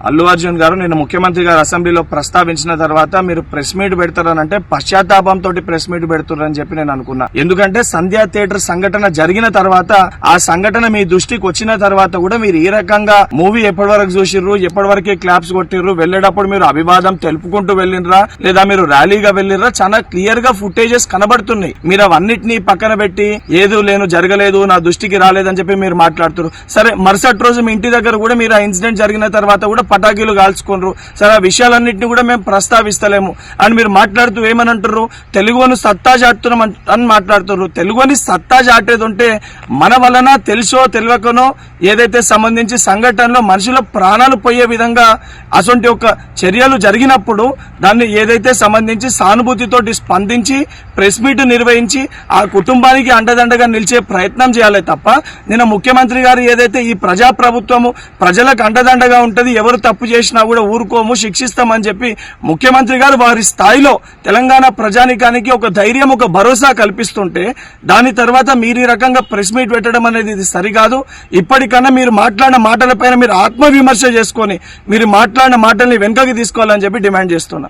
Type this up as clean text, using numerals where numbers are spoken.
అల్లు అర్జున్ గారు నేను ముఖ్యమంత్రి గారు అసెంబ్లీలో ప్రస్తావించిన తర్వాత మీరు ప్రెస్ మీట్ పెడతారనంటే పశ్చాత్తాపంతో ప్రెస్ మీట్ పెడుతున్నారని చెప్పి నేను అనుకున్నా. ఎందుకంటే సంధ్యా థియేటర్ సంఘటన జరిగిన తర్వాత ఆ సంఘటన మీ దృష్టికి వచ్చిన తర్వాత కూడా మీరు ఈ రకంగా మూవీ ఎప్పటి వరకు చూసిర్రు, ఎప్పటి వరకే క్లాప్స్ కొట్టిర్రు, వెళ్లేటప్పుడు మీరు అభివాదం తెలుపుకుంటూ వెళ్ళినరా లేదా మీరు ర్యాలీగా వెళ్ళినరా, చాలా క్లియర్ గా ఫుటేజెస్ కనబడుతున్నాయి. మీరు అవన్నిటినీ పక్కన పెట్టి ఏదో లేను జరగలేదు నా దృష్టికి రాలేదని చెప్పి మీరు మాట్లాడుతున్నారు. సరే మరుసటి రోజు మీ ఇంటి దగ్గర కూడా మీరు ఆ ఇన్సిడెంట్ జరిగిన తర్వాత కూడా పటాకీలు కాల్చుకున్నారు. సరే ఆ విషయాలన్నింటినీ కూడా మేము ప్రస్తావిస్తలేము అని మీరు మాట్లాడుతూ ఏమనంటారు, తెలుగుని సత్తా చాటుతున్నాం అని మాట్లాడుతున్నారు. తెలుగుని సత్తా చాటేది ఉంటే మన వలన తెలుసో తెలియకనో ఏదైతే సంబంధించి సంఘటనలో మనుషుల ప్రాణాలు పోయే విధంగా అటువంటి ఒక చర్యలు జరిగినప్పుడు దాన్ని ఏదైతే సంబంధించి సానుభూతితోటి స్పందించి ప్రెస్ మీట్ నిర్వహించి ఆ కుటుంబానికి అండదండగా నిలిచే ప్రయత్నం చేయాలి తప్ప నిన్న ముఖ్యమంత్రి గారు ఏదైతే ఈ ప్రజాప్రభుత్వము ప్రజలకు అండదండగా ఉంటది, ఎవరు తప్పు చేసినా కూడా ఊరుకోము శిక్షిస్తామని చెప్పి ముఖ్యమంత్రి గారు వారి స్థాయిలో తెలంగాణ ప్రజానికానికి ఒక ధైర్యం ఒక భరోసా కల్పిస్తుంటే దాని తర్వాత మీరు ఈ రకంగా ప్రెస్ మీట్ పెట్టడం అనేది ఇది సరికాదు. ఇప్పటికన్నా మీరు మాట్లాడిన మాటలపైన మీరు ఆత్మవిమర్శ చేసుకొని మీరు మాట్లాడిన మాటల్ని వెనుకకి తీసుకోవాలని చెప్పి డిమాండ్ చేస్తున్నా.